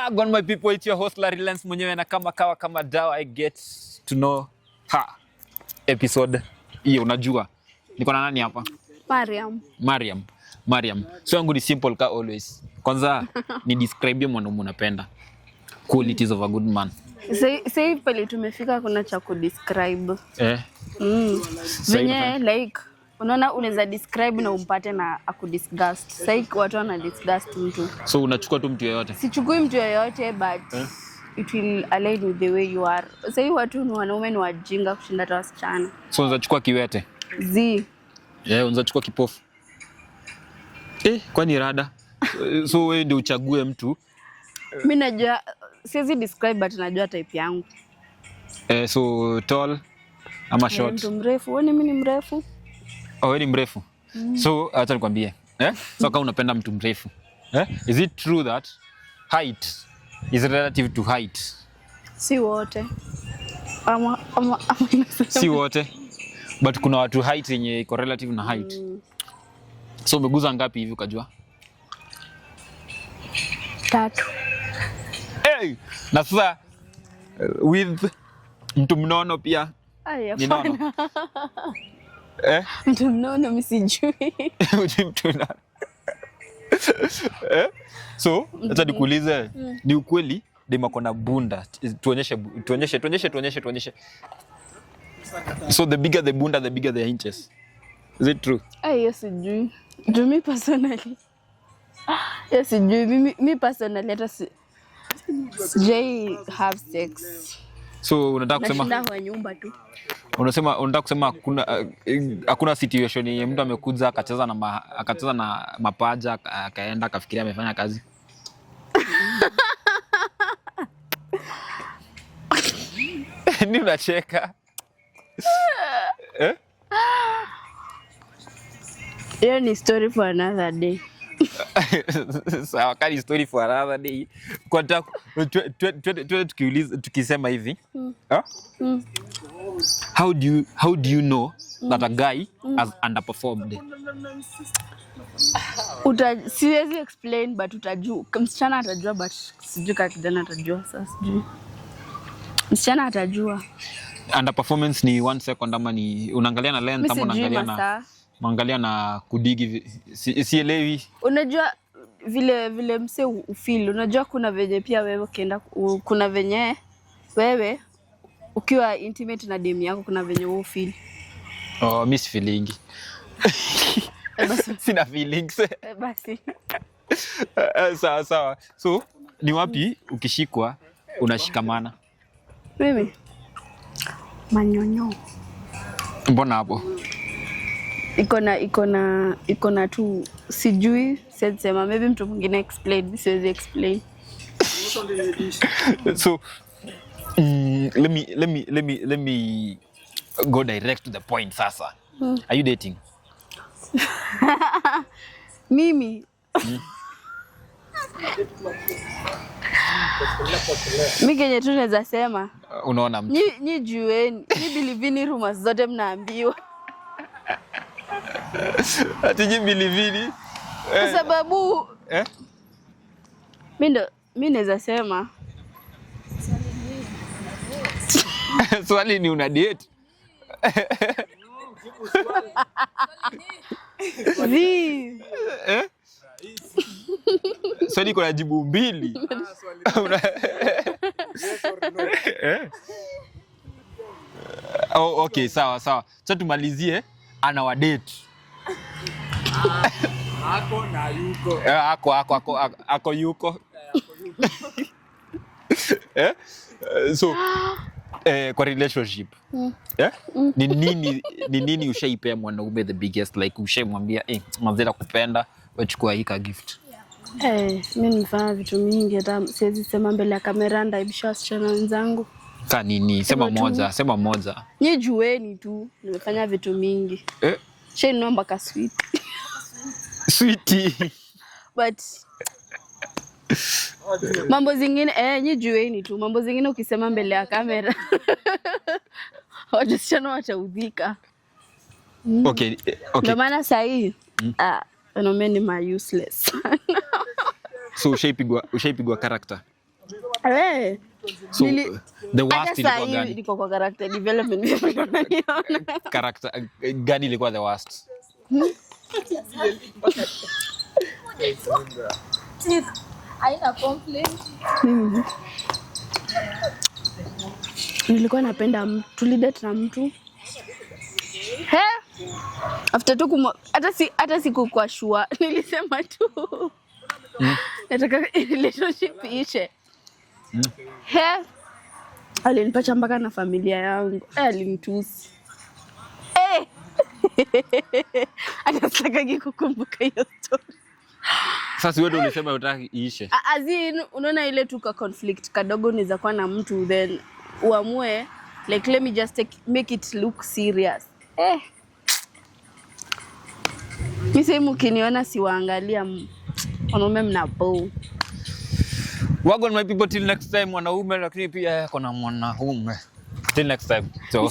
Wagwan my people, it's your host Larry Lens mwenyewe na kama kawa kama dawa I get to know her episode. Hiyo unajua. Niko na nani hapa? Mariam. So yangu ni simple ka always. Kwanza ni describe mwanaume unapenda. Qualities of a good man. Say pale tumefika kuna cha ku describe. Venye like unaona unaweza describe na umpate na akudisgust. Sasa watu wana disgust mtu. So unachukua tu mtu yeyote? Sichukui mtu yeyote but it will align with the way you are. Sasa watu ni wanaume ni wajinga kushinda hata wasichana. So unachukua kiwete? Unachukua kipofu. Kwani rada? So wewe ndio uchague mtu? Mimi najua siwezi describe but najua type yangu. So tall ama short? Mtu mrefu. Wewe mimi ni mrefu? Wewe ni mrefu. So acha nikwambie. So kama unapenda mtu mrefu. Is it true that height is relative to height? Si wote. Si wote. But kuna watu height yenye iko relative na height. So umeguza ngapi hivi ukajua? 3. Na sasa with mtu mnono pia. Ni nono. Mtu mnono mimi sijui. Mtu mnono. So, acha nikuulize, ni ukweli dema kona bunda? Tuonyeshe. So the bigger the bunda, the bigger the inches. Is it true? Yes, sijui. Do me personally. Yes, sijui. Me personally hata sijai have sex. So unataka kusema nashinda kwa nyumba tu. Unataka kusema hakuna situation yenye mtu amekuja akacheza na mapaja akaenda akafikiria amefanya kazi? Ni unacheka? Hiyo ni story for another day. Sawa, kani story for another day. Kwa tukisema hivi. How do you know that a guy has underperformed? Siwezi explain but utajua. Msichana atajua but sijui kama kijana atajua. Sasa sijui. Msichana atajua. Underperformance ni 1 second ama ni unaangalia na length ama unaangalia na kudigi? Sielewi. Unajua vile mse ufeel. Unajua kuna venye pia wewe ukienda kuna venye wewe ukiwa intimate na demu yako kuna venye wewe feel. Miss feeling. Sina feelings. Basi. Sawa. So, ni wapi ukishikwa unashikamana? Mimi manyonyo. Mbona hapo? Iko na tu sijui sema maybe mtu mwingine explain, siwezi explain. So let me go direct to the point sasa. Are you dating? Mimi mimi kenye tu naweza sema unaona mtu nyi jueni ni bilivini rumors zote mnaambiwa. Ati bilivini kwa sababu mimi naweza sema swali ni una date? Swali kuna jibu mbili. Okay, sawa. Sasa tumalizie ana wa date. Ako na yuko. Ako yuko. So kwa relationship ni nini ushaipea mwanaume the biggest, like ushaimwambia mazela kupenda wachukua hika gift? Mimi nimefanya vitu mingi hata siwezi sema mbele ya kamera ndaibisha wasichana wenzangu. Ka nini? Sema moja. Nyie jueni tu nimefanya vitu mingi. Shey naomba ka sweetie. But mambo zingine nyie jueni tu, mambo zingine ukisema mbele ya kamera wasichana wataudhika. Okay. Ndio maana sasa hii wanaume ni useless. So ushaipigwa character? So the worst ilikuwa gani? Niko kwa character development vile unaniona. Character gani ilikuwa the worst? Haina complaint. Nilikuwa napenda mtu, tulidate na mtu. After tu hata siku kwa sure nilisema tu. Nataka relationship iishe. Alinipacha mpaka na familia yangu. Alinitusi. Anataka kukumbuka hiyo story. Sasa wewe ndio ulisema unataka iishe. Azin unaona ile tu ka conflict kadogo niza kuwa na mtu then uamue like let me just make it look serious. Mimi sasa mkiniona siwaangalia wanaume mnapo. Wagon my people, till next time. Wanaume lakini pia kuna mwanaume. Till next time. So